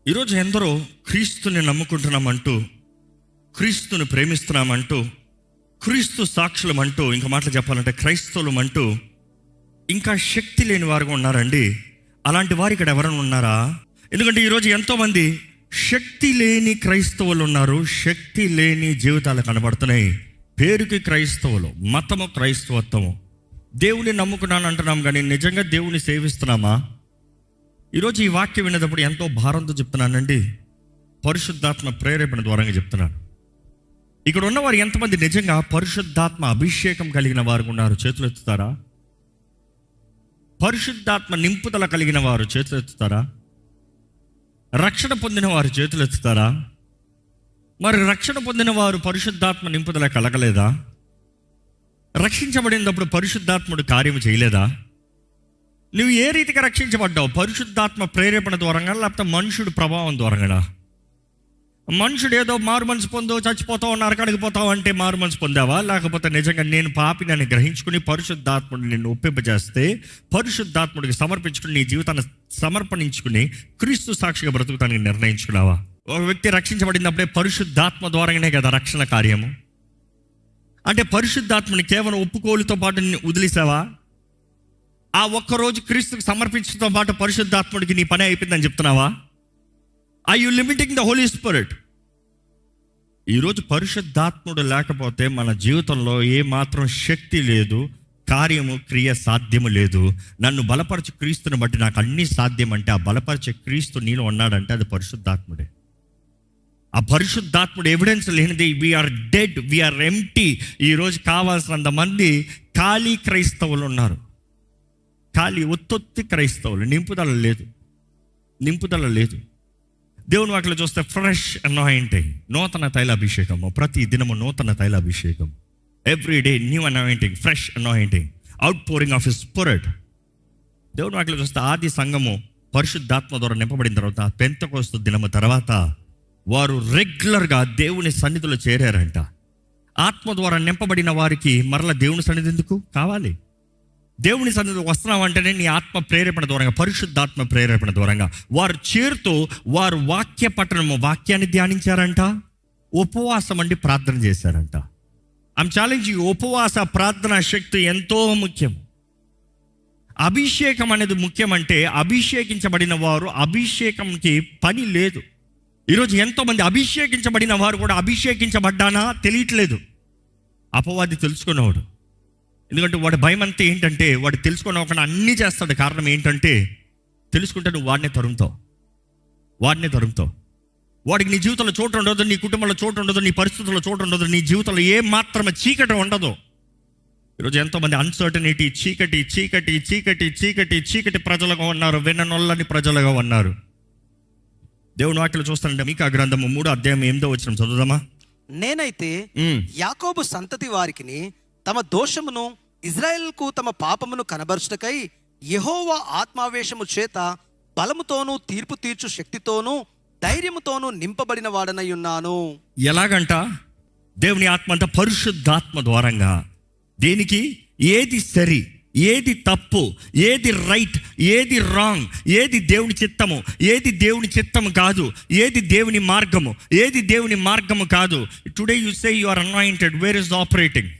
ఈరోజు ఎందరో క్రీస్తుని నమ్ముకుంటున్నామంటూ, క్రీస్తుని ప్రేమిస్తున్నామంటూ, క్రీస్తు సాక్షులమంటూ, ఇంకా మాటలు చెప్పాలంటే క్రైస్తవులమంటూ ఇంకా శక్తి లేని వారుగా ఉన్నారండి. అలాంటి వారు ఇక్కడ ఎవరైనా ఉన్నారా? ఎందుకంటే ఈరోజు ఎంతోమంది శక్తి లేని క్రైస్తవులు ఉన్నారు. శక్తి లేని జీవితాలు కనబడుతున్నాయి. పేరుకి క్రైస్తవులు, మతము క్రైస్తవత్వము, దేవుని నమ్ముకున్నాను అంటున్నాం కానీ నిజంగా దేవుని సేవిస్తున్నామా? ఈరోజు ఈ వాక్యం వినేటప్పుడు ఎంతో భారంతో చెప్తున్నానండి. పరిశుద్ధాత్మ ప్రేరేపణ ద్వారంగా చెప్తున్నాను. ఇక్కడ ఉన్నవారు ఎంతమంది నిజంగా పరిశుద్ధాత్మ అభిషేకం కలిగిన వారు ఉన్నారు? చేతులు ఎత్తుతారా? పరిశుద్ధాత్మ నింపుదల కలిగిన వారు చేతులు ఎత్తుతారా? రక్షణ పొందిన వారు చేతులు ఎత్తుతారా? మరి రక్షణ పొందిన వారు పరిశుద్ధాత్మ నింపుదల కలగలేదా? రక్షించబడినప్పుడు పరిశుద్ధాత్ముడు కార్యం చేయలేదా? నువ్వు ఏ రీతిగా రక్షించబడ్డావు? పరిశుద్ధాత్మ ప్రేరేపణ ద్వారంగా, లేకపోతే మనుషుడు ప్రభావం ద్వారంగా? మనుషుడు ఏదో మారు మనసు పొందో, చచ్చిపోతావు, నరకానికి పోతావు అంటే మారు మనసు పొందావా? లేకపోతే నిజంగా నేను పాపిని అని గ్రహించుకుని పరిశుద్ధాత్ముడు నిన్ను ఒప్పింపజేస్తే పరిశుద్ధాత్ముడికి సమర్పించుకుని నీ జీవితాన్ని సమర్పించుకుని క్రీస్తు సాక్షిగా బ్రతుకుతానికి నిర్ణయించుకున్నావా? ఒక వ్యక్తి రక్షించబడినప్పుడే పరిశుద్ధాత్మ ద్వారానే కదా రక్షణ కార్యము. అంటే పరిశుద్ధాత్మని కేవలం ఒప్పుకోలుతో పాటు వదిలేసావా? ఆ ఒక్కరోజు క్రీస్తుకి సమర్పించడంతో పాటు పరిశుద్ధాత్ముడికి నీ పని అయిపోయిందని చెప్తున్నావా? Are you limiting the Holy Spirit? ఈరోజు పరిశుద్ధాత్ముడు లేకపోతే మన జీవితంలో ఏ మాత్రం శక్తి లేదు, కార్యము క్రియ సాధ్యము లేదు. నన్ను బలపరచు క్రీస్తుని బట్టి నాకు అన్నీ సాధ్యం అంటే ఆ బలపరిచే క్రీస్తు నీలో ఉన్నాడంటే అది పరిశుద్ధాత్ముడే. ఆ పరిశుద్ధాత్ముడు ఎవిడెన్స్ లేనిది వీఆర్ డెడ్, వీఆర్ ఎంప్టీ. ఈరోజు కావాల్సినంత మంది ఖాళీ క్రైస్తవులు ఉన్నారు. ఖాళీ ఒత్తొత్తి క్రైస్తవులు, నింపుదల లేదు, నింపుదల లేదు. దేవుని వాటిలో చూస్తే ఫ్రెష్ అనాయింటింగ్, నూతన తైలాభిషేకము, ప్రతి దినము నూతన తైలాభిషేకం, every day new anointing, fresh anointing, out pouring of his spirit. దేవుని వాటిలో చూస్తే ఆది సంఘము పరిశుద్ధాత్మ ద్వారా నింపబడిన తర్వాత పెంతెకోస్తు దినము తర్వాత వారు రెగ్యులర్గా దేవుని సన్నిధిలో చేరారంట. ఆత్మ ద్వారా నింపబడిన వారికి మరలా దేవుని సన్నిధి ఎందుకు కావాలి? దేవుని సన్నిధిలో వస్తున్నామంటేనే నీ ఆత్మ ప్రేరేపణ ద్వారంగా, పరిశుద్ధాత్మ ప్రేరేపణ ద్వారంగా వారు చేరుతూ వారు వాక్య పఠనము, వాక్యాన్ని ధ్యానించారంట, ఉపవాసం అండి ప్రార్థన చేశారంట. ఐమ్ ఛాలెంజ్ యు, ఉపవాస ప్రార్థన శక్తి ఎంతో ముఖ్యం. అభిషేకం అనేది ముఖ్యమంటే అభిషేకించబడిన వారు అభిషేకంకి పని లేదు. ఈరోజు ఎంతోమంది అభిషేకించబడిన వారు కూడా అభిషేకించబడ్డానా తెలియట్లేదు. అపవాది తెలుసుకున్నవాడు. ఎందుకంటే వాడి భయం అంతా ఏంటంటే వాడు తెలుసుకున్న ఒక అన్నీ చేస్తాడు. కారణం ఏంటంటే తెలుసుకుంటే నువ్వు వాడినే తరుముతావు. వాడికి నీ జీవితంలో చోటు ఉండదు, నీ కుటుంబంలో చోటు ఉండదు, నీ పరిస్థితుల్లో చోటు ఉండదు, నీ జీవితంలో ఏ మాత్రమే చీకటి ఉండదు. ఈరోజు ఎంతోమంది అన్సర్టనిటీ, చీకటి చీకటి చీకటి చీకటి చీకటి ప్రజలుగా ఉన్నారు, విననొల్లని ప్రజలుగా ఉన్నారు. దేవుని వాక్యలో చూస్తానంటే మీకా గ్రంథము 3వ అధ్యాయం 8వ వచనం చదువుదామా? నేనైతే యాకోబు సంతతి వారికిని తమ దోషమును, ఇజ్రాయెల్కు తమ పాపమును కనబరుచుటకై యెహోవా ఆత్మావేశము చేత బలముతోనూ తీర్పు తీర్చు శక్తితోనూ ధైర్యముతోనూ నింపబడిన వాడనై ఉన్నాను. ఎలాగంట? దేవుని ఆత్మ అంట పరిశుద్ధాత్మ ద్వారంగా. దేనికి? ఏది సరి, ఏది తప్పు, ఏది రైట్, ఏది రాంగ్, ఏది దేవుని చిత్తము, ఏది దేవుని చిత్తము కాదు, ఏది దేవుని మార్గము, ఏది దేవుని మార్గము కాదు. Today you say you are anointed, where is the operating?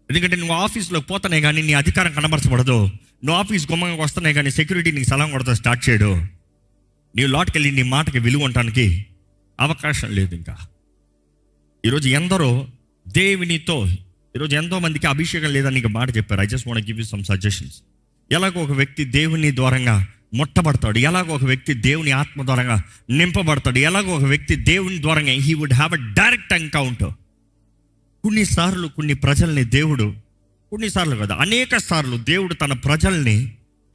ఎందుకంటే నువ్వు ఆఫీస్లోకి పోతానే కానీ నీ అధికారం కనబరచబడదు. నువ్వు ఆఫీస్ గుమ్మంగా వస్తున్నాయి కానీ సెక్యూరిటీ నీకు సలాం కొడతా స్టార్ట్ చేయడు. నీవు లోటుకి వెళ్ళి నీ మాటకి విలువ ఉండటానికి అవకాశం లేదు. ఇంకా ఈరోజు ఎందరో దేవునితో, ఈరోజు ఎంతో మందికి అభిషేకం లేదని నీకు మాట చెప్పారు. I just want give you some suggestions. ఎలాగో ఒక వ్యక్తి దేవుని ద్వారంగా ముట్టబడతాడు, ఎలాగో ఒక వ్యక్తి దేవుని ఆత్మ ద్వారంగా నింపబడతాడు, ఎలాగో ఒక వ్యక్తి దేవుని ద్వారంగా he would have a direct encounter. కొన్నిసార్లు కొన్ని ప్రజల్ని దేవుడు, కొన్నిసార్లు కదా అనేక సార్లు దేవుడు తన ప్రజల్ని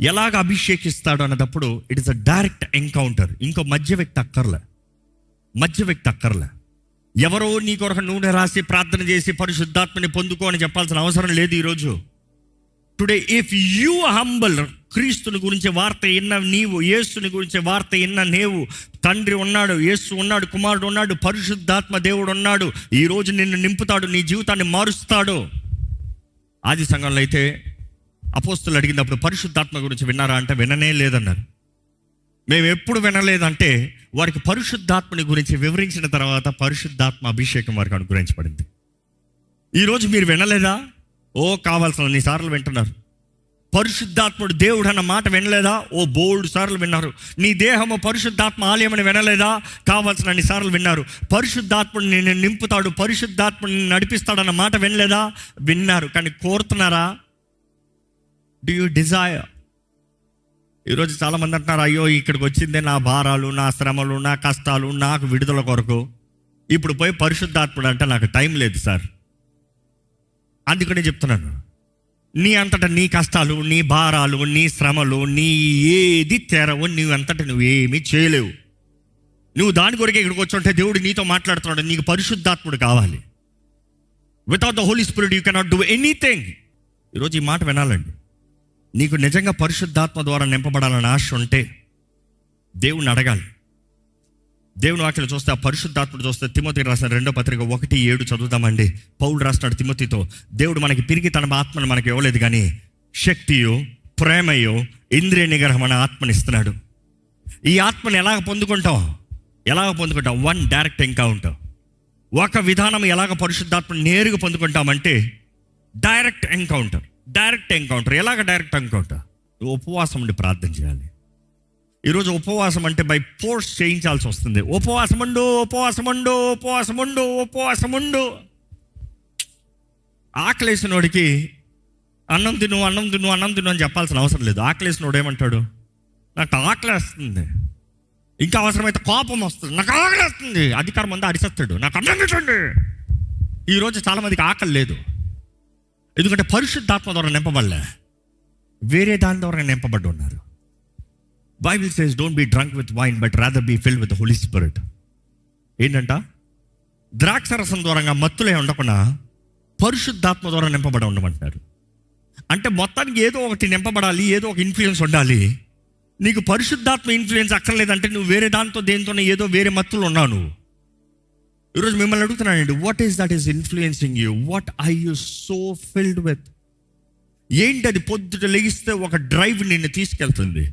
ఎలాగ అభిషేకిస్తాడు అన్నప్పుడు it is a direct encounter. ఇంకో మధ్య వ్యక్తి అక్కర్లే. ఎవరో నీ కొరకు నూనె రాసి ప్రార్థన చేసి పరిశుద్ధాత్మని పొందుకో అని చెప్పాల్సిన అవసరం లేదు. ఈరోజు టుడే ఇఫ్ యూ హంబల్, క్రీస్తుని గురించి వార్త విన్న నీవు, యేసుని గురించి వార్త విన్న నీవు, తండ్రి ఉన్నాడు, యేసు ఉన్నాడు, కుమారుడు ఉన్నాడు, పరిశుద్ధాత్మ దేవుడు ఉన్నాడు. ఈరోజు నిన్ను నింపుతాడు, నీ జీవితాన్ని మారుస్తాడు. ఆది సంఘంలో అయితే అపోస్తులు అడిగినప్పుడు పరిశుద్ధాత్మ గురించి విన్నారా అంటే విననే లేదన్నారు. మేము ఎప్పుడు వినలేదంటే వారికి పరిశుద్ధాత్మని గురించి వివరించిన తర్వాత పరిశుద్ధాత్మ అభిషేకం వారికి అనుగ్రహించబడింది. ఈరోజు మీరు వినలేదా? కావాల్సిన అన్నిసార్లు వింటున్నారు. పరిశుద్ధాత్ముడు దేవుడు అన్న మాట వినలేదా? బోల్డ్ సార్లు విన్నారు. నీ దేహము పరిశుద్ధాత్మ ఆలయం అని వినలేదా? కావాల్సిన అన్ని సార్లు విన్నారు. పరిశుద్ధాత్ముడు నేను నింపుతాడు, పరిశుద్ధాత్ముడు నిన్ను నడిపిస్తాడన్న మాట వినలేదా? విన్నారు. కానీ కోరుతున్నారా? Do you desire? ఈరోజు చాలామంది అంటున్నారు, అయ్యో ఇక్కడికి వచ్చిందే నా భారాలు, నా శ్రమలు, నా కష్టాలు, నాకు విడుదల కొరకు. ఇప్పుడు పోయి పరిశుద్ధాత్ముడు అంటే నాకు టైం లేదు సార్. అందుకనే చెప్తున్నాను, నీ అంతటా నీ కష్టాలు, నీ భారాలు, నీ శ్రమలు, నీ ఏది తెరవు, నీవు అంతటా నువ్వేమీ చేయలేవు. నువ్వు దాని కొరకే ఇక్కడికి వచ్చుంటే దేవుడు నీతో మాట్లాడుతున్నాడు. నీకు పరిశుద్ధాత్ముడు కావాలి. Without the Holy Spirit you cannot do anything. ఈరోజు ఈ మాట వినాలండి. నీకు నిజంగా పరిశుద్ధాత్మ ద్వారా నింపబడాలని ఆశ ఉంటే దేవుణ్ణి అడగాలి. దేవుని వాక్యం చూస్తే, ఆ పరిశుద్ధాత్ముడు చూస్తే, తిమోతికి రాసిన 2వ పత్రిక 1:7 చదువుతామండి. పౌలు రాస్తున్నాడు తిమోతితో, దేవుడు మనకి పిరికి తన ఆత్మను మనకి ఇవ్వలేదు, కానీ శక్తియో, ప్రేమయో, ఇంద్రియ నిగ్రహం అనే ఆత్మని ఇస్తున్నాడు. ఈ ఆత్మని ఎలాగ పొందుకుంటావు? One direct encounter. ఒక విధానం ఎలాగ పరిశుద్ధాత్మని నేరుగా పొందుకుంటామంటే డైరెక్ట్ ఎన్కౌంటర్. ఎలాగ డైరెక్ట్ ఎన్కౌంటర్? ఉపవాసం ఉండి ప్రార్థన చేయాలి. ఈరోజు ఉపవాసం అంటే బై ఫోర్స్ చేయించాల్సి వస్తుంది. ఉపవాసముండు. ఆకలేసినోడికి అన్నం తిను అని చెప్పాల్సిన అవసరం లేదు. ఆకలేసినోడు ఏమంటాడు? నాకు ఆకలేస్తుంది. ఇంకా అవసరమైతే కోపం వస్తుంది, నాకు ఆకలేస్తుంది. అధికారం అంతా అరిచేస్తాడు, నాకు అన్నం తింటండి. ఈరోజు చాలామందికి ఆకలి లేదు, ఎందుకంటే పరిశుద్ధాత్మ ద్వారా నింపబడలే, వేరే దాని ద్వారా నింపబడి ఉన్నారు. Bible says don't be drunk with wine but rather be filled with Holy Spirit. ఏంటంట? ద్రాక్షరసం ద్వారా మత్తులే ఉండకుండా పరిశుద్ధాత్మ ద్వారా నింపబడి ఉండమంటారు. అంటే మొత్తానికి ఏదో ఒకటి నింపబడాలి, ఏదో ఒక ఇన్ఫ్లుయెన్స్ ఉండాలి. నీకు పరిశుద్ధాత్మ ఇన్ఫ్లుయెన్స్ అక్కర్లేదంటే నువ్వు వేరే దాంతో దేనితోనే ఏదో వేరే మత్తులు ఉన్నావు నువ్వు. ఈరోజు మిమ్మల్ని అడుగుతున్నానండి, what is that is influencing you? What I you so filled with? ఏంటి అది? పొద్దుట లెగిస్తే ఒక డ్రైవ్ నిన్ను తీసుకెళ్తుంది.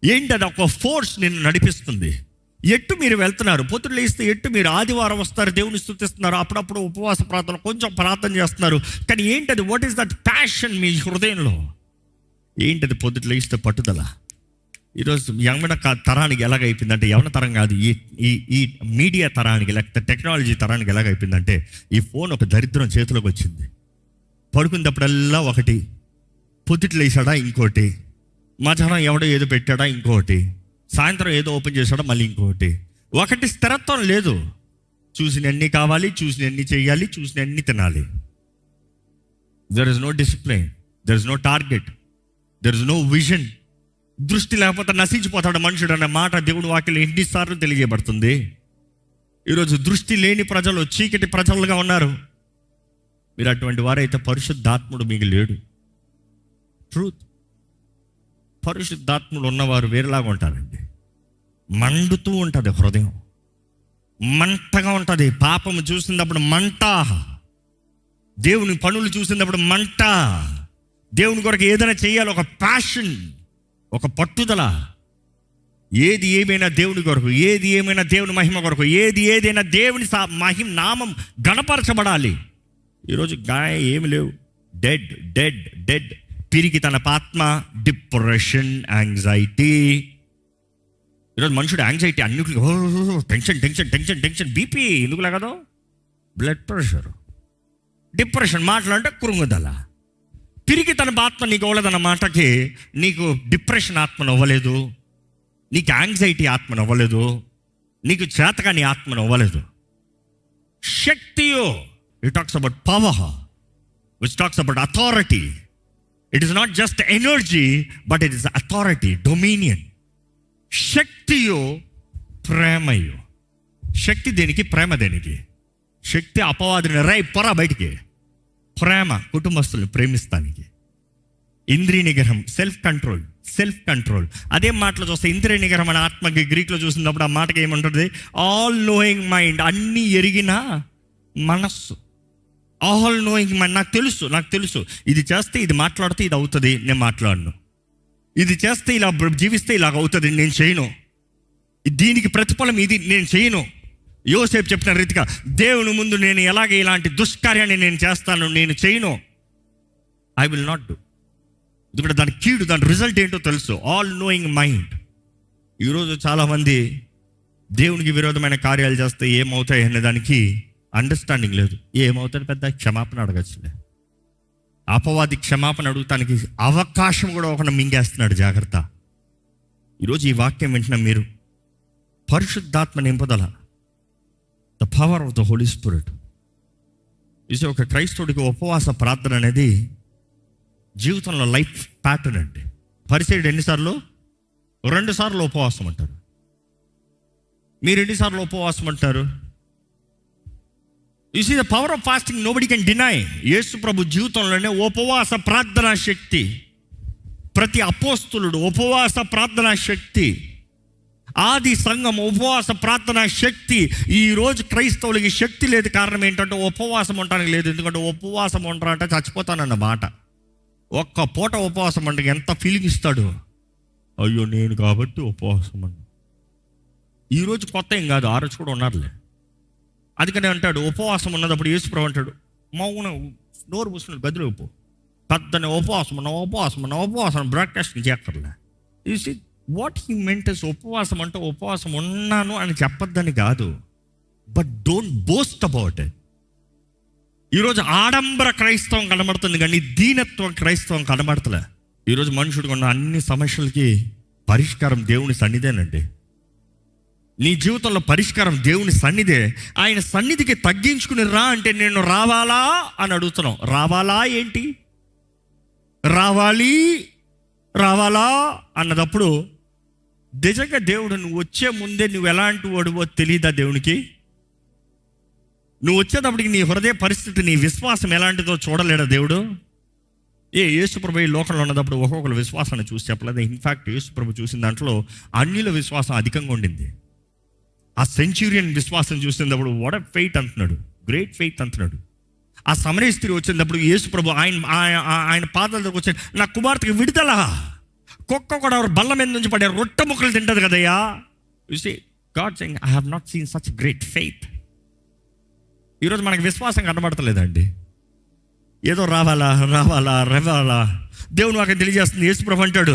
ఏంటి అది? ఒక ఫోర్స్ నిన్ను నడిపిస్తుంది. ఎట్టు మీరు వెళ్తున్నారు? పొద్దుట లేస్తే ఎట్టు మీరు ఆదివారం వస్తారు, దేవుని స్తుతిస్తున్నారు, అప్పుడప్పుడు ఉపవాస ప్రార్థన, కొంచెం ప్రార్థన చేస్తున్నారు. కానీ ఏంటది? వాట్ ఈస్ దట్ ప్యాషన్ మీ హృదయంలో? ఏంటది? పొద్దుట లేస్తే పట్టుదల. ఈరోజు యవన తరానికి ఎలాగైపోయిందంటే, యవన తరం కాదు, ఈ మీడియా తరానికి, లేకపోతే టెక్నాలజీ తరానికి ఎలాగైపోయిందంటే, ఈ ఫోన్ ఒక దరిద్రం చేతిలోకి వచ్చింది. పడుకున్నప్పుడల్లా ఒకటి, పొద్దుట లేచాడా ఇంకోటి, మధ్యాహ్నం ఎవడో ఏదో పెట్టాడా ఇంకోటి, సాయంత్రం ఏదో ఓపెన్ చేశాడా మళ్ళీ ఇంకోటి. ఒకటి స్థిరత్వం లేదు. చూసినన్ని కావాలి, చూసినన్ని చేయాలి, చూసినన్ని తినాలి. There is no discipline, there is no target, there is no vision. దృష్టి లేకపోతే నశించిపోతాడు మనుషుడు అనే మాట దేవుని వాక్యంలో ఎన్నిసార్లు తెలియజేయబడుతుంది. ఈరోజు దృష్టి లేని ప్రజలు చీకటి ప్రజలుగా ఉన్నారు. మీరు అటువంటి వారైతే పరిశుద్ధాత్ముడు మీకు లేడు. ట్రూత్. పరిశుద్ధాత్ముడు ఉన్నవారు వేరేలాగా ఉంటారండి. మండుతూ ఉంటుంది హృదయం, మంటగా ఉంటుంది. పాపము చూసినప్పుడు మంట, దేవుని పనులు చూసినప్పుడు మంట, దేవుని కొరకు ఏదైనా చేయాలి, ఒక ప్యాషన్, ఒక పట్టుదల. ఏది ఏమైనా దేవుని కొరకు, ఏది ఏమైనా దేవుని మహిమ కొరకు, ఏదైనా దేవుని మహిమ నామం గణపరచబడాలి. ఈరోజు గాయ ఏమి లేవు. డెడ్. పిరికి తన ఆత్మ, డిప్రెషన్, యాంగ్జైటీ. ఈరోజు మనుషుడు యాంగ్జైటీ అన్నిటికీ టెన్షన్, బీపీ ఎందుకు లేకదో, బ్లడ్ ప్రెషర్, డిప్రెషన్, మాటలంటే కురుంగుదల. తిరిగి తన ఆత్మ నీకు అవ్వలేదన్న మాటకి నీకు డిప్రెషన్ ఆత్మను అవ్వలేదు, నీకు యాంగ్జైటీ ఆత్మను అవ్వలేదు, నీకు చేతకాని ఆత్మను అవ్వలేదు. శక్తియో, it talks about power, which talks about authority. It is not just energy, but it is authority, dominion. శక్తియో, ప్రేమయో. శక్తి దేనికి? ప్రేమ దేనికి? శక్తి అపవాదిని పొరా బయటికి. ప్రేమ కుటుంబస్తుల్ని ప్రేమిస్తానికి. ఇంద్రియ నిగ్రహం, సెల్ఫ్ కంట్రోల్. అదే మాటలో చూస్తే ఇంద్రియ నిగ్రహం అనే ఆత్మకి గ్రీక్లో చూసినప్పుడు ఆ మాటకి ఏముంటుంది? ఆల్ నోయింగ్ మైండ్, అన్నీ ఎరిగిన మనస్సు. All knowing mind. నాకు తెలుసు ఇది చేస్తే, ఇది మాట్లాడితే ఇది అవుతుంది, నేను మాట్లాడను. ఇది చేస్తే ఇలా జీవిస్తే ఇలాగ అవుతుంది, నేను చేయను. దీనికి ప్రతిఫలం ఇది నేను చేయను. యోసేపు చెప్పిన రీతిగా దేవుని ముందు నేను ఎలాగ ఇలాంటి దుష్కార్యాన్ని నేను చేస్తాను, నేను చేయను. I will not do. ఎందుకంటే దాని కీడు, దాని రిజల్ట్ ఏంటో తెలుసు. All knowing mind. ఈరోజు చాలామంది దేవునికి విరోధమైన కార్యాలు చేస్తే ఏమవుతాయి అనే దానికి అండర్స్టాండింగ్ లేదు. ఏమవుతుంది పెద్ద క్షమాపణ అడగచ్చులే. అపవాది క్షమాపణ అడుగుతానికి అవకాశం కూడా ఒకరిని మింగేస్తున్నాడు. జాగ్రత్త. ఈరోజు ఈ వాక్యం వింటున్న మీరు పరిశుద్ధాత్మ నింపుదల, the power of the Holy Spirit. ఇది ఒక క్రైస్తవుడికి ఉపవాస ప్రార్థన అనేది జీవితంలో లైఫ్ ప్యాటర్న్ అండి. పరిసైడ్ ఎన్నిసార్లు? 2 సార్లు ఉపవాసం అంటారు. మీరు ఎన్నిసార్లు ఉపవాసం అంటారు? You see the power of fasting nobody can deny. Yesu ప్రభు జీవితంలోనే ఉపవాస ప్రార్థనా శక్తి. ప్రతి అపోస్తులుడు ఉపవాస ప్రార్థనా శక్తి. ఆది సంఘం ఉపవాస ప్రార్థనా శక్తి. ఈరోజు క్రైస్తవులకి శక్తి లేదు. కారణం ఏంటంటే ఉపవాసం ఉండడానికి లేదు. ఎందుకంటే ఉపవాసం ఉంటారంటే చచ్చిపోతానన్న మాట. ఒక్క పూట ఉపవాసం అంటే ఎంత ఫీలింగ్ ఇస్తాడు. అయ్యో నేను కాబట్టి ఉపవాసం అన్న. ఈరోజు కొత్త ఏం కాదు, ఆ రోజు కూడా ఉన్నారులే. అందుకనే అంటాడు ఉపవాసం ఉన్నప్పుడు యేసుప్రభు అంటాడు, మౌన నోరు మూసుకుని గదిలో పో, పెద్దని ఉపవాసం బ్రాడ్కాస్ట్ చేయక్కర్లే. You see what he meant is ఉపవాసం అంటే ఉపవాసం ఉన్నాను అని చెప్పొద్దని కాదు, but don't boast about it. ఈరోజు ఆడంబర క్రైస్తవం కనబడుతుంది కానీ దీనత్వం క్రైస్తవం కనబడతలే. ఈరోజు మనుషుడికి ఉన్న అన్ని సమస్యలకి పరిష్కారం దేవుని సన్నిధేనండి. నీ జీవితంలో పరిష్కారం దేవుని సన్నిధే. ఆయన సన్నిధికి తగ్గించుకుని రా అంటే నేను రావాలా అని అడుగుతున్నావు. రావాలా ఏంటి? రావాలా అన్నదప్పుడు నిజంగా దేవుడు నువ్వు వచ్చే ముందే నువ్వు ఎలాంటి వాడువో తెలియదా దేవునికి? నువ్వు వచ్చేటప్పటికి నీ హృదయ పరిస్థితి, నీ విశ్వాసం ఎలాంటిదో చూడలేడా దేవుడు? యేసుప్రభు ఈ లోకంలో ఉన్నప్పుడు ఒక్కొక్కరు విశ్వాసాన్ని చూసి చెప్పలేదు. ఇన్ఫ్యాక్ట్ యేసుప్రభు చూసిన దాంట్లో అన్యుల విశ్వాసం అధికంగా ఉండింది. ఆ సెంచురియన్ విశ్వాసం చూసినప్పుడు వాట్ ఎ ఫెయిత్ అంటున్నాడు, గ్రేట్ ఫెయిత్ అంటున్నాడు. ఆ సమరయ స్త్రీ వచ్చినప్పుడు యేసుప్రభు ఆయన పాదాల దగ్గరకు వచ్చాడు, నా కుమార్తెకి విడుదల. కుక్క కూడా బల్ల మీద నుంచి పడే రొట్టె ముక్కలు తింటది కదయ్యా. You see God saying I have not seen such great faith. ఈరోజు మనకి విశ్వాసం కనబడతలేదండి. ఏదో రావాలా దేవుని వాక్యం తెలియజేస్తుంది. యేసుప్రభు అంటాడు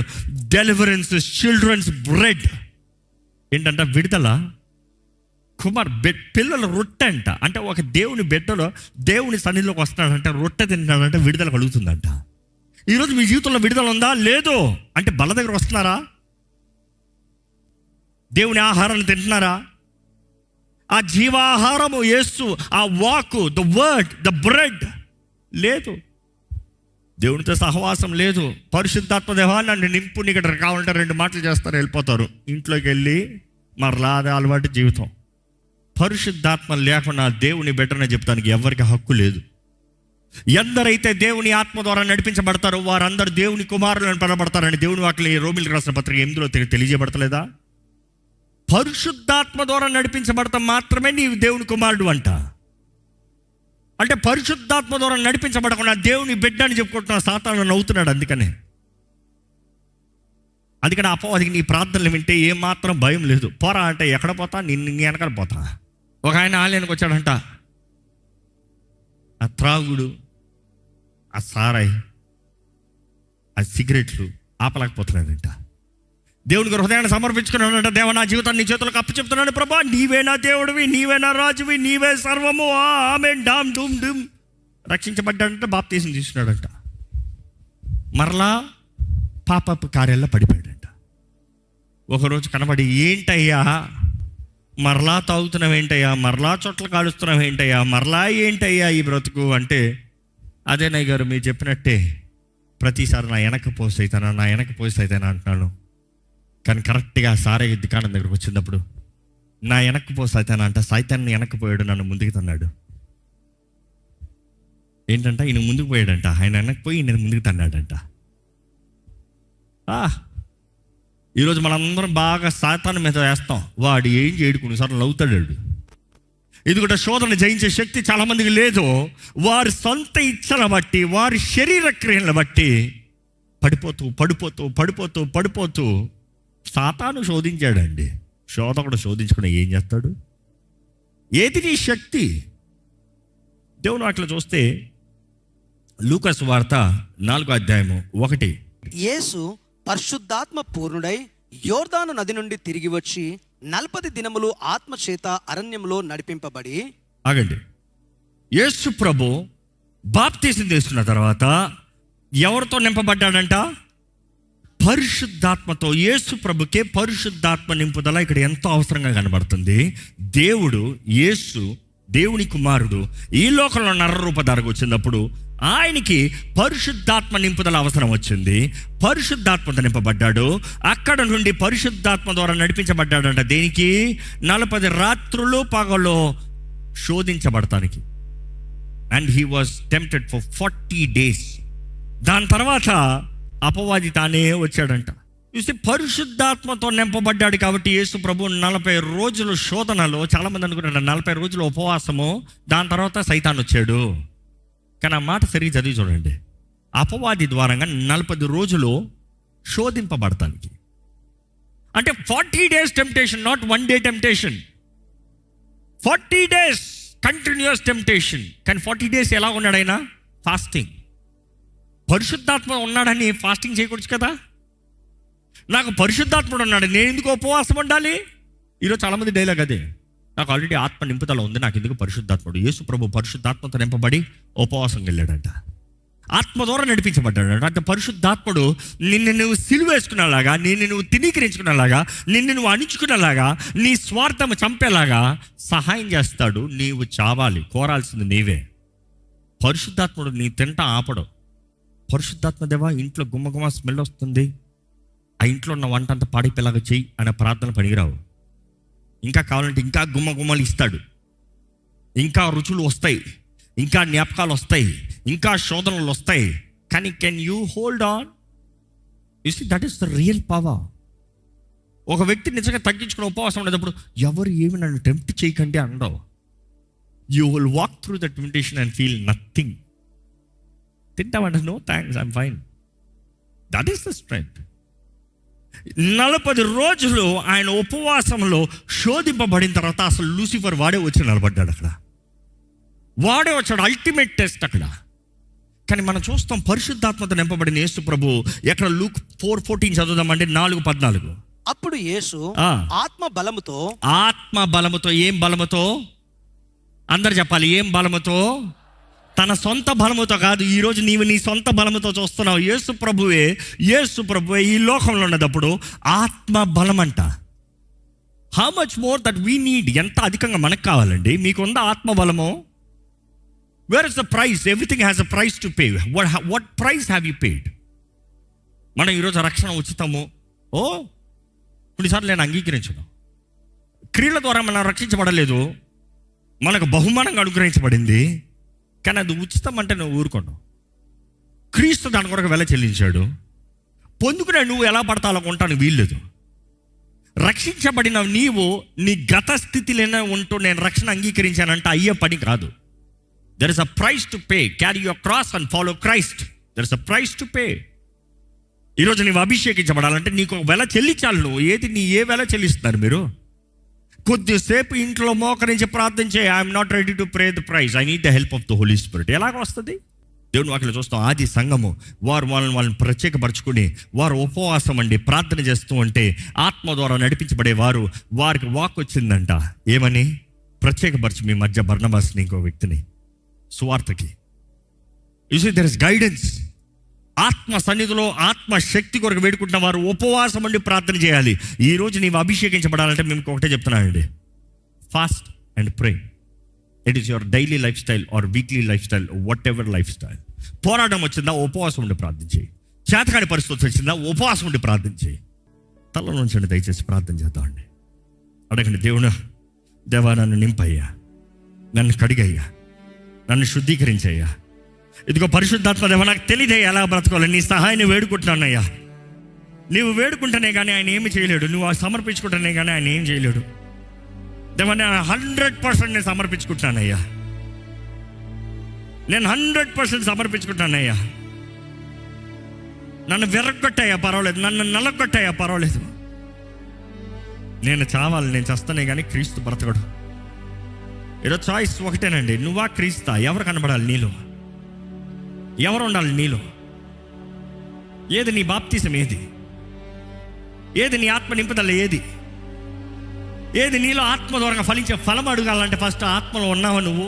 డెలివరెన్స్ చిల్డ్రన్స్ బ్రెడ్. ఏంటంట? విడుదల. పిల్లల రొట్టె అంట. అంటే ఒక దేవుని బిడ్డలో దేవుని సన్నిధిలోకి వస్తున్నాడంటే రొట్టె తింటాడంటే విడుదల కలుగుతుందంట. ఈరోజు మీ జీవితంలో విడుదల ఉందా? లేదు అంటే బల్ల దగ్గర వస్తున్నారా? దేవుని ఆహారాన్ని తింటున్నారా? ఆ జీవాహారము యేసు, ఆ walk, the word, the bread లేదు. దేవునితో సహవాసం లేదు. పరిశుద్ధాత్మ దేవా నన్ను నింపు, నీకు ఇక్కడ కావాలంటే 2 మాటలు చేస్తారు, వెళ్ళిపోతారు. ఇంట్లోకి వెళ్ళి మరలా అదే అలవాటు జీవితం. పరిశుద్ధాత్మ లేకుండా దేవుని బిడ్డనే చెప్తానికి ఎవరికి హక్కు లేదు. ఎందరైతే దేవుని ఆత్మ ద్వారా నడిపించబడతారో వారందరూ దేవుని కుమారులను పిలబడతారని దేవుని వాక్యం రోమిలకు రాసిన పత్రిక 8లో తెలియజేయబడతలేదా? పరిశుద్ధాత్మ ద్వారా నడిపించబడతాం మాత్రమే నీవు దేవుని కుమారుడు అంట. అంటే పరిశుద్ధాత్మ ద్వారా నడిపించబడకుండా దేవుని బిడ్డ అని చెప్పుకుంటున్నా సాతాను నవ్వుతున్నాడు. అందుకని అపవాదికి నీ ప్రార్థనలు వింటే ఏమాత్రం భయం లేదు. పోరా అంటే ఎక్కడ పోతా? నీ వెనకాల పోతా. ఒక ఆయన ఆలయానికి వచ్చాడంట. ఆ త్రాగుడు, ఆ సారాయి, ఆ సిగరెట్లు ఆపలేకపోతున్నాడంట. దేవునికి హృదయాన్ని సమర్పించుకున్నాడంట. దేవ నా జీవితాన్ని నీ చేతులకు అప్పచెప్తున్నాను ప్రభా, నీవే నా దేవుడివి, నీవే నా రాజువి, నీవే సర్వము. ఆమేన్ డామ్ డూమ్ డూమ్. రక్షించబడ్డాడంట. బాప్తీసం తీసుకున్నాడంట. మరలా పాపపు కార్యాల్లో పడిపోయాడంట. ఒకరోజు కనబడి, ఏంటయ్యా మరలా తాగుతున్నావు ఏంటయ్యా, మరలా చోట్ల కాలుస్తున్నావు ఏంటయ్యా, మరలా ఏంటయ్యా ఈ బ్రతుకు అంటే, అదేనయ్య గారు మీరు చెప్పినట్టే ప్రతిసారి నా వెనక పోస్ట్ అవుతానా అంటున్నాను. కానీ కరెక్ట్గా సారే దుకాణం దగ్గరకు వచ్చినప్పుడు నా వెనక్కి పోస్ట్ అవుతానా అంటే సైతాన్ని వెనక్కి పోయాడు, నన్ను ముందుకు తన్నాడు. ఏంటంట? ఈయన ముందుకు పోయాడంట, ఆయన వెనక్కి పోయి ఈయన ముందుకు తన్నాడంట. ఈరోజు మనందరం బాగా సాతాను మీద వేస్తాం. వాడు ఏం చేయడు, కొన్నిసార్లు నవ్వుతాడు. ఎందుకంటే శోధన జయించే శక్తి చాలామందికి లేదు. వారి సొంత ఇచ్చల బట్టి, వారి శరీర క్రియలను బట్టి పడిపోతూ సాతాను శోధించాడండి. శోధకుడు శోధించుకుని ఏం చేస్తాడు? ఏది నీ శక్తి? దేవుని వాక్యలో చూస్తే లూకా సువార్త 4:1. యేసు పరిశుద్ధాత్మ పూర్ణుడై యోర్దాను నది నుండి తిరిగి వచ్చి 40 దినములు ఆత్మ చేత అరణ్యంలో నడిపింపబడి. ఆగండి. యేసు ప్రభు బాప్తీసం తీసుకున్న తర్వాత ఎవరితో నింపబడ్డాడంట? పరిశుద్ధాత్మతో. యేసు ప్రభుకే పరిశుద్ధాత్మ నింపుదల ఇక్కడ ఎంతో అవసరంగా కనబడుతుంది. యేసు దేవుని కుమారుడు ఈ లోకంలో నరరూపధారకు వచ్చినప్పుడు ఆయనకి పరిశుద్ధాత్మ నింపుదల అవసరం వచ్చింది. పరిశుద్ధాత్మతో నింపబడ్డాడు. అక్కడ నుండి పరిశుద్ధాత్మ ద్వారా నడిపించబడ్డాడంట. దేనికి? 40 రాత్రులు పగలు శోధించబడటానికి. And he was tempted for 40 days. దాని తర్వాత అపవాది తానే వచ్చాడంట. చూస్తే పరిశుద్ధాత్మతో నింపబడ్డాడు కాబట్టి యేసు ప్రభు 40 రోజులు శోధనలో, చాలామంది అనుకుంటారు 40 రోజులు ఉపవాసము, దాని తర్వాత సైతాన్ వచ్చాడు. కానీ ఆ మాట సరిగ్గా చదివి చూడండి. అపవాది ద్వారంగా 40 రోజులు శోధింపబడటానికి. అంటే 40 days temptation, not 1 day temptation. 40 days continuous temptation. కానీ 40 days ఎలా ఉన్నాడు ఆయన? ఫాస్టింగ్. పరిశుద్ధాత్మ ఉన్నాడని ఫాస్టింగ్ చేయకూడదు కదా. నాకు పరిశుద్ధాత్ముడు ఉన్నాడు, నేను ఎందుకు ఉపవాసం ఉండాలి? ఈరోజు చాలామంది డైలాగ్ అదే, నాకు ఆల్రెడీ ఆత్మ నింపుదల ఉంది, నాకు ఎందుకు పరిశుద్ధాత్ముడు? యేసు ప్రభు పరిశుద్ధాత్మతో నింపబడి ఉపవాసం వెళ్ళాడంట. ఆత్మ ద్వారా నడిపించబడ్డాడంట. అంటే పరిశుద్ధాత్ముడు నిన్ను నువ్వు సిలువేసుకునేలాగా, నిన్ను నువ్వు తినీకరించుకునేలాగా, నిన్ను నువ్వు అణుచుకునేలాగా, నీ స్వార్థం చంపేలాగా సహాయం చేస్తాడు. నీవు చావాలి, కోరాల్సింది నీవే. పరిశుద్ధాత్ముడు నీ తింటా ఆపడు. పరిశుద్ధాత్మ దేవా, ఇంట్లో గుమ్మగుమ్మ స్మెల్ వస్తుంది, ఆ ఇంట్లో ఉన్న వంట అంతా పాడిపోయేలాగా చెయ్యి అనే ప్రార్థన పనికిరావు. ఇంకా కావాలంటే ఇంకా గుమ్మగుమ్మలు ఇస్తాడు, ఇంకా రుచులు వస్తాయి, ఇంకా జ్ఞాపకాలు వస్తాయి, ఇంకా శోధనలు వస్తాయి. కానీ can you hold on? You see, that is the real power. ఒక వ్యక్తి నిజంగా తగ్గించుకుని ఉపవాసం ఉండేటప్పుడు ఎవరు ఏమి నన్ను టెంప్ట్ చేయకండి అనడం. You will walk through the temptation and feel nothing. తింటామంటే no thanks, I'm fine. That is the strength. 40 రోజులు ఆయన ఉపవాసంలో శోధింపబడిన తర్వాత అసలు లూసిఫర్ వాడే వచ్చి నిలబడ్డాడు అక్కడ. వాడే వచ్చాడు, అల్టిమేట్ టెస్ట్ అక్కడ. కానీ మనం చూస్తాం పరిశుద్ధాత్మతో నింపబడిన యేసు ప్రభు ఎక్కడ? లూక్ 4:14 చదువుదామండి. 4:14. అప్పుడు యేసు ఆత్మ బలముతో. ఏం బలముతో? అందరు చెప్పాలి, ఏం బలముతో? తన సొంత బలముతో కాదు. ఈరోజు నీవు నీ సొంత బలముతో చూస్తున్నావు. యేసు ప్రభువే ఈ లోకంలో ఉన్నప్పుడు ఆత్మ బలం అంట. How much more that we need? ఎంత అధికంగా మనకు కావాలండి. మీకుందా ఆత్మ బలము? Wear is the price? Everything has a price to pay. What price have you పేడ్? మనం ఈరోజు రక్షణ ఉచితము, కొన్నిసార్లు నేను అంగీకరించను. క్రియల ద్వారా మనం రక్షించబడలేదు, మనకు బహుమానంగా అనుగ్రహించబడింది. కానీ అది ఉచితం అంటే నువ్వు ఊరుకోను. క్రీస్తు దాని కొరకు వెల చెల్లించాడు. పొందుకునే నువ్వు ఎలా పడతా అలా ఉంటానికి వీల్లేదు. రక్షించబడిన నీవు నీ గత స్థితిలోనే ఉంటూ నేను రక్షణ అంగీకరించానంటే అయ్యే పని కాదు. There is a price to pay. Carry your cross and follow Christ. There is a price to pay. ఈరోజు నీవు అభిషేకించబడాలంటే నీకు వెల చెల్లించాలి. నువ్వు ఏ వెల చెల్లిస్తున్నారు మీరు? కొద్దిసేపు ఇంట్లో మోకరించి ప్రార్థన చేయి. I'm not ready to pray the praise, I need the help of the Holy Spirit. ఎలాగ వస్తుంది? దేవుని వాక్యలో చూస్తాం, ఆది సంఘము వారు వాళ్ళని ప్రత్యేకపరచుకుని వారు ఉపవాసం అండి ప్రార్థన చేస్తూ ఉంటే ఆత్మ ద్వారా నడిపించబడేవారు. వారికి వాక్ వచ్చిందంట. ఏమని? ప్రత్యేకపరచు మీ మధ్య బర్నబాస్ని, ఇంకో వ్యక్తిని సువార్తకి. You see, there is guidance. ఆత్మ సన్నిధిలో ఆత్మ శక్తి కొరకు వేడుకుంటున్న వారు ఉపవాసం అండి ప్రార్థన చేయాలి. ఈరోజు నీవు అభిషేకించబడాలంటే మేము ఒకటే చెప్తున్నానండి, fast and pray. It is your daily life style or weekly life style, what ever life style. పోరాటం వచ్చిందా, ఉపవాసం ఉండి ప్రార్థన చేయి. చేతకాని పరిస్థితి వచ్చిందా, ఉపవాసం ఉండి ప్రార్థన చేయి. తల నుంచండి, దయచేసి ప్రార్థన చేద్దామండి. అడగండి, దేవా నన్ను నింపయ్యా, నన్ను కడిగయ్యా, నన్ను శుద్ధీకరించయ్యా. ఇదిగో పరిశుద్ధాత్మ దేవా, నాకు తెలియదే ఎలా బ్రతకాలి, నీ సహాయాన్ని వేడుకుంటున్నానయ్యా. నీవు వేడుకుంటేనే కానీ ఆయన ఏమి చేయలేడు, నువ్వు సమర్పించుకుంటేనే కానీ ఆయన ఏం చేయలేడు. దేవా, నేను 100% నేను సమర్పించుకుంటున్నానయ్యా, నేను 100% సమర్పించుకుంటానయ్యా. నన్ను విరగొట్టాయా పర్వాలేదు, నన్ను నలగొట్టాయా పర్వాలేదు. నేను చావాలి, నేను చస్తానే కానీ క్రీస్తు బ్రతకడు. ఈరోజు చాయిస్ ఒకటేనండి, నువ్వా క్రీస్తా? ఎవరు కనబడాలి నీలో? ఎవరు ఉండాలి నీలో? ఏది నీ బాప్తిసం? ఏది నీ ఆత్మ నింపుదల? ఏది నీలో ఆత్మ ద్వారా ఫలించే ఫలం అడగాలంటే ఫస్ట్ ఆత్మలో ఉన్నావా నువ్వు?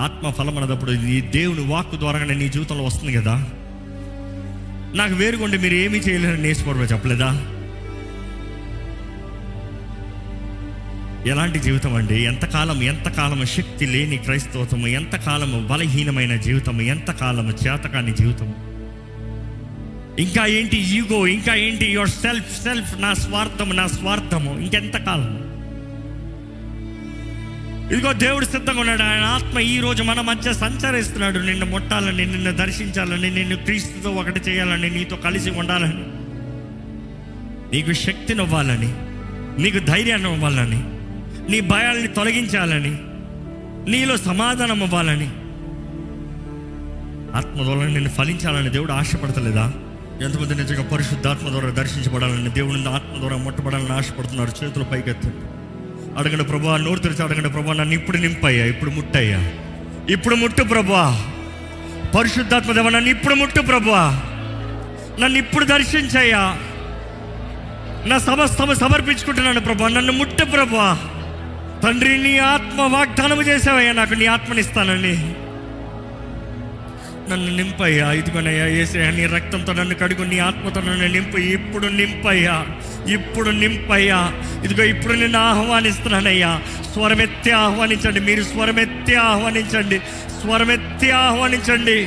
ఆత్మ ఫలం అన్నప్పుడు ఈ దేవుని వాక్కు ద్వారానే నీ జీవితంలో వస్తుంది కదా. నాకు వేరుగుండి మీరు ఏమీ చేయలేరని యేసుప్రభువు చెప్పలేదా? ఎలాంటి జీవితం అండి? ఎంతకాలము శక్తి లేని క్రైస్తవత్వము, ఎంతకాలము బలహీనమైన జీవితము, ఎంతకాలము చేతకాని జీవితము. ఇంకా ఏంటి ఈగో, ఇంకా ఏంటి యువర్ సెల్ఫ్, నా స్వార్థము, ఇంకెంతకాలం? ఇదిగో దేవుడు సిద్ధంగా ఉన్నాడు. ఆయన ఆత్మ ఈ రోజు మన మధ్య సంచరిస్తున్నాడు. నిన్ను ముట్టాలని, నిన్ను దర్శించాలని, నిన్ను క్రీస్తుతో ఒకటి చేయాలని, నీతో కలిసి ఉండాలని, నీకు శక్తిని ఇవ్వాలని, నీకు ధైర్యాన్ని ఇవ్వాలని, నీ భయాల్ని తొలగించాలని, నీలో సమాధానం ఇవ్వాలని, ఆత్మ ద్వారా నిన్ను ఫలించాలని దేవుడు ఆశపడతలేదా? ఎంతమంది నిజంగా పరిశుద్ధాత్మ ద్వారా దర్శించబడాలని, దేవుని ఆత్మ ద్వారా ముట్టబడాలని ఆశపడుతున్నారు? చేతులు పైకెత్తండి, అడగండి. ప్రభువా, నోరు తెరిచి అడగండి. ప్రభువా, నన్ను ఇప్పుడు నింపయ్యా, ఇప్పుడు ముట్టయ్యా, ఇప్పుడు ముట్టు ప్రభువా. పరిశుద్ధాత్మ దేవా, నన్ను ఇప్పుడు ముట్టు ప్రభువా, నన్ను ఇప్పుడు దర్శించయ్యా. నా సమస్తము సమర్పించుకుంటున్నాను ప్రభువా, నన్ను ముట్టు ప్రభువా. తండ్రి, నీ ఆత్మ వాగ్దానం చేసావయ్యా, నాకు నీ ఆత్మనిస్తానని. నన్ను నింపయ్యా. ఇదిగోనయ్యా యేసయ్యా, నీ రక్తంతో నన్ను కడుగు, నీ ఆత్మతో నన్ను నింపు. ఇప్పుడు నింపయ్యా, ఇప్పుడు నింపయ్యా. ఇదిగో ఇప్పుడు నిన్ను ఆహ్వానిస్తున్నానయ్యా. స్వరమెత్తి ఆహ్వానించండి. మీరు స్వరమెత్తి ఆహ్వానించండి.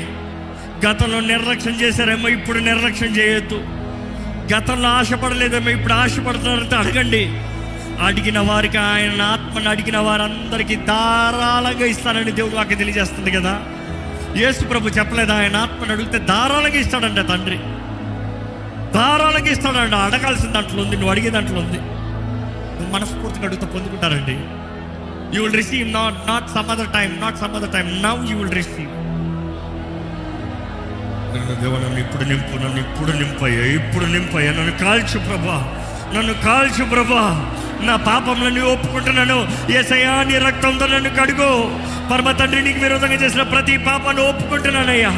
గతంలో నిర్లక్ష్యం చేశారేమో, ఇప్పుడు నిర్లక్ష్యం చేయొద్దు. గతంలో ఆశపడలేదేమో, ఇప్పుడు ఆశపడుతున్నారంటే అడగండి. అడిగిన వారికి, ఆయన ఆత్మను అడిగిన వారందరికీ ధారాళంగా ఇస్తానని దేవుడు వాకి తెలియజేస్తుంది కదా. యేసు ప్రభు చెప్పలేదా? ఆయన ఆత్మను అడిగితే ధారాళంగా ఇస్తాడంట తండ్రి, ధారాళంగా ఇస్తాడంట. అడగాల్సిన దాంట్లో ఉంది, నువ్వు అడిగే దాంట్లో ఉంది. నువ్వు మనస్ఫూర్తిగా అడుగుతా పొందుకుంటారండి. You will receive, not some other time, now you will receive. దేవా, నన్ను ఇప్పుడు నింపయ్యా, ఇప్పుడు నింపయ్యా. నన్ను కాల్చు ప్రభా, నా పాపంలో ఒప్పుకుంటున్నాను. యేసయ్యా, నీ రక్తంతో నన్ను కడుగు. పరమ తండ్రి, నీకు విరోధంగా చేసిన ప్రతి పాపాన్ని ఒప్పుకుంటున్నానయ్యా.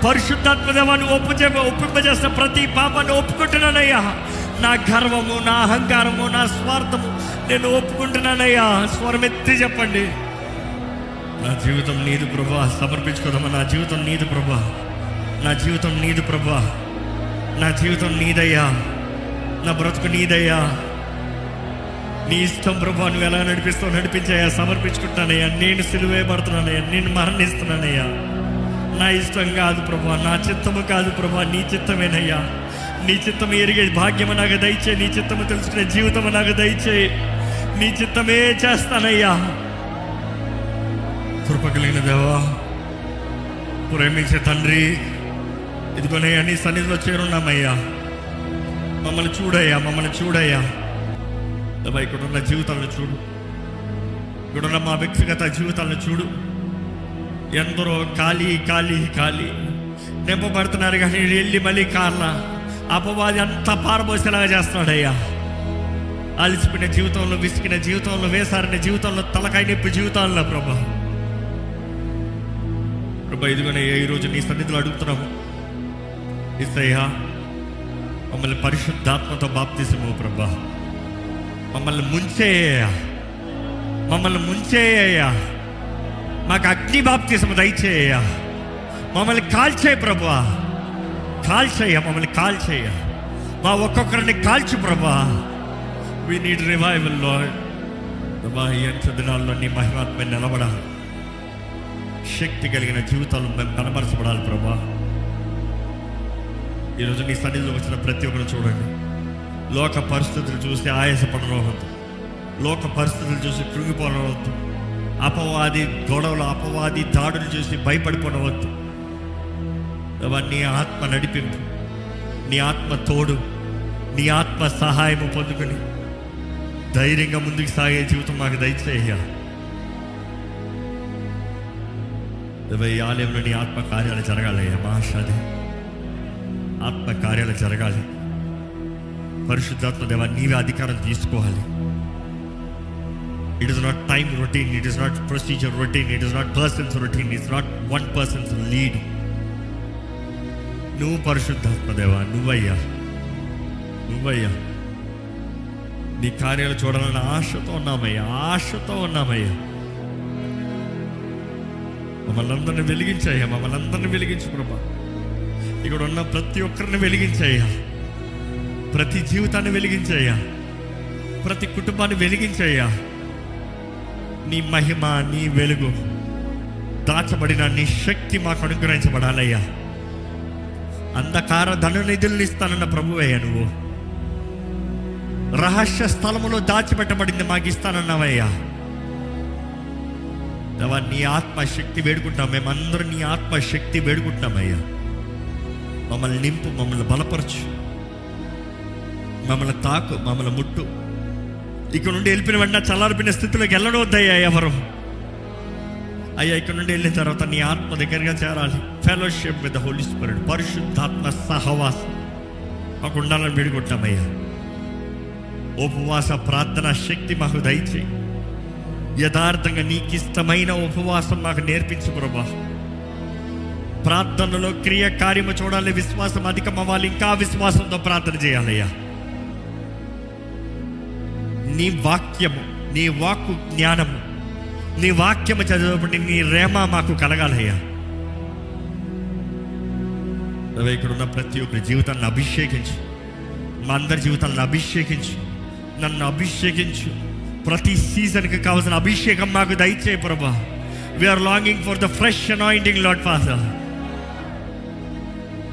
పరిశుద్ధాత్మ దేవాన్ని ఒప్పింపజేసిన ప్రతి పాపాన్ని ఒప్పుకుంటున్నానయ్యా. నా గర్వము, నా అహంకారము, నా స్వార్థము నేను ఒప్పుకుంటున్నానయ్యా. స్వరమెత్తి చెప్పండి. నా జీవితం నీది ప్రభా, సమర్పించుకోదమ్మా. నా జీవితం నీది ప్రభా, నా జీవితం నీదయ్యా. నా బ్రతుకు నీదయ్యా. నీ ఇష్టం ప్రభా, నువ్వు ఎలా నడిపిస్తావు నడిపించాయా. సమర్పించుకుంటానయ్యా. నేను సిలువేయబడుతున్నానయ్యా, నేను మరణిస్తున్నానయ్యా. నా ఇష్టం కాదు ప్రభా, నా చిత్తము కాదు ప్రభా, నీ చిత్తమేనయ్యా. నీ చిత్తము ఎరిగే భాగ్యము నాకు దయచేయి. నీ చిత్తము తెలుసుకునే జీవితము నాకు దయచేయి. నీ చిత్తమే చేస్తానయ్యా. కృప కలిగిన దేవా, ప్రేమించే తండ్రి, ఇదిగోనయ్యా నీ సన్నిధిలో చేరున్నామయ్యా. మమ్మల్ని చూడయ్యా. ఇక్కడ ఉన్న జీవితాలను చూడు, ఇక్కడున్న మా వ్యక్తిగత జీవితాలను చూడు. ఎందరో ఖాళీ నింపబడుతున్నారు, కానీ వెళ్ళి మళ్ళీ కార్ల అపవాది అంతా పారబోసేలాగా చేస్తున్నాడయ్యా. అలసిపోయిన జీవితంలో, విసిగిన జీవితంలో, వేసారిన జీవితంలో, తలకాయ నొప్పి జీవితాల్లో ప్రభా, ఇదిగోనయ్యా ఈరోజు నీ సన్నిధిలో అడుగుతున్నాము. యేసయ్యా, మమ్మల్ని పరిశుద్ధాత్మతో బాప్తిసము ప్రభా. మమ్మల్ని ముంచేయ్యా. మాకు అగ్ని బాప్తిసము దయచేయ్యా. మమ్మల్ని కాల్చేయ ప్రభా, మమ్మల్ని కాల్చేయ. మా ఒక్కొక్కరిని కాల్చు ప్రభా. We need revival Lord. ప్రభా, ఈ దినాల్లో నీ మహిమాత్మ నిలబడాలి. శక్తి కలిగిన జీవితాలు మేము కనబరచబడాలి ప్రభా. ఈరోజు నీ సన్నిధిలో వచ్చిన ప్రతి ఒక్కరు చూడండి. లోక పరిస్థితులు చూసి ఆయాసపడవద్దు, లోక పరిస్థితులు చూసి కృంగిపోవద్దు, అపవాది గొడవలు, అపవాది దాడులు చూసి భయపడిపోవద్దు. నీ ఆత్మ నడిపింపు, నీ ఆత్మ తోడు, నీ ఆత్మ సహాయము పొందుకొని ధైర్యంగా ముందుకు సాగే జీవితం మాకు దయచేయ్యా. ఈ ఆలయంలో నీ ఆత్మ కార్యాలు జరగాలయ్యా. మహాషాది ఆత్మ కార్యాలు జరగాలి. పరిశుద్ధాత్మ దేవా, నీవే అధికారం తీసుకోవాలి. It is not time routine, it is not procedure routine, it is not persons routine, it's not one persons lead. నువ్వు పరిశుద్ధాత్మ దేవా, నువ్వయ్యా నీ కార్యాలు చూడాలని ఆశతో ఉన్నామయ్యా. మమ్మల్ని అందరిని వెలిగించు ప్రభా. ఇక్కడ ఉన్న ప్రతి ఒక్కరిని వెలిగించయ్యా, ప్రతి జీవితాన్ని వెలిగించయ్యా, ప్రతి కుటుంబాన్ని వెలిగించయ్యా. నీ మహిమ, నీ వెలుగు, దాచబడిన నీ శక్తి మాకు అనుగ్రహించబడాలయ్యా. అంధకార ధననిధులను ఇస్తానన్న ప్రభువయ్యా, నువ్వు రహస్య స్థలములో దాచిపెట్టబడింది మాకు ఇస్తానన్నావయ్యా. దేవా, నీ ఆత్మశక్తి వేడుకుంటాం, మేమందరం నీ ఆత్మశక్తి వేడుకుంటామయ్యా. మమ్మల్ని నింపు, మమ్మల్ని బలపరచు, మమ్మల్ని తాకు, మమ్మల్ని ముట్టు. ఇక్కడ నుండి వెళ్ళిపోయిన వెంటనే చల్లారిపోయిన స్థితిలోకి వెళ్ళడవద్దయ్యా ఎవరు. అయ్యా, ఇక్కడ నుండి వెళ్ళిన తర్వాత నీ ఆత్మ దగ్గరగా చేరాలి. Fellowship with the Holy Spirit, పరిశుద్ధాత్మ సహవాసం మాకు ఉండాలని వేడుకుంటామయ్యా. ఉపవాస ప్రార్థన శక్తి మాకు దయచేయి. యథార్థంగా నీకు ఇష్టమైన ఉపవాసం మాకు నేర్పించు ప్రభా. ప్రార్థనలో క్రియ కార్యము చూడాలి, విశ్వాసం అధికం అవ్వాలి, ఇంకా విశ్వాసంతో ప్రార్థన చేయాలయ్యా. నీ వాక్యము, నీ వాక్కు జ్ఞానము, నీ వాక్యము చదివేటప్పుడు నీ రేమ మాకు కలగాలయ్యా. ఇక్కడ ఉన్న ప్రతి ఒక్కరి జీవితాన్ని అభిషేకించు, మా అందరి జీవితాలను అభిషేకించు, నన్ను అభిషేకించు. ప్రతి సీజన్కి కావాల్సిన అభిషేకం మాకు దయచేయి ప్రభా. We're longing for the fresh anointing Lord Father.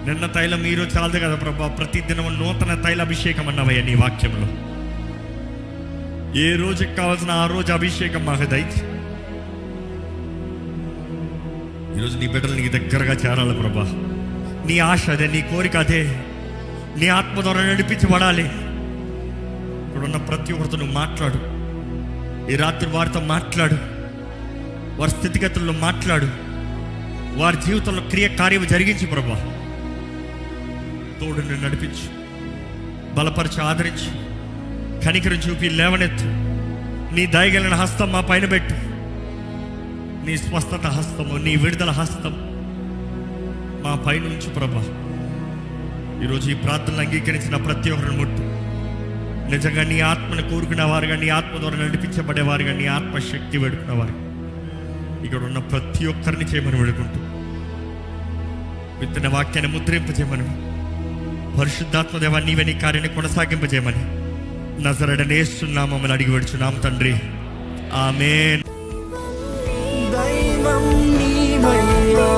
నిన్న తైలం ఈరోజు చాలదు కదా ప్రభా, ప్రతి దినం నూతన తైల అభిషేకం అన్నవయ్యా నీ వాక్యంలో. ఏ రోజుకి కావాల్సిన ఆ రోజు అభిషేకం మాకు దయచేయి. ఈరోజు నీ బిడ్డలు నీ దగ్గరగా చేరాలి ప్రభా. నీ ఆశ అదే, నీ కోరిక అదే. నీ ఆత్మ ద్వారా నడిపించబడాలి. ఇప్పుడున్న ప్రతి ఒక్కరితో నువ్వు మాట్లాడు. ఈ రాత్రి వారితో మాట్లాడు, వారి స్థితిగతుల్లో మాట్లాడు, వారి జీవితంలో క్రియ కార్యం జరిగించు ప్రభా. తోడుని నడిపించు, బలపరిచి, ఆదరించు, కనికరం చూపి లేవనెత్తు. నీ దయగలిగిన హస్తం మా పైన పెట్టు. నీ స్వస్థత హస్తము, నీ విడుదల హస్తం మా పైన ఉంచు ప్రభా. ఈరోజు ఈ ప్రార్థనలు అంగీకరించిన ప్రతి ఒక్కరిని ముట్టు. నిజంగా నీ ఆత్మను కోరుకునే వారుగా, నీ ఆత్మ ద్వారా నడిపించబడేవారుగా, నీ ఆత్మశక్తి వేడుకునేవారు ఇక్కడ ఉన్న ప్రతి ఒక్కరిని చేయమని వేడుకుంటూ, విత్తన వాక్యాన్ని ముద్రింపజేయమని, పరిశుద్ధాత్మ దేవా నీవే నీ కార్యాన్ని కొనసాగింపజేయమని నజరేయుడైన యేసు నామమున అడిగి వేడుచున్నాము తండ్రి, ఆమేన్. దైవం నీవయ్యా.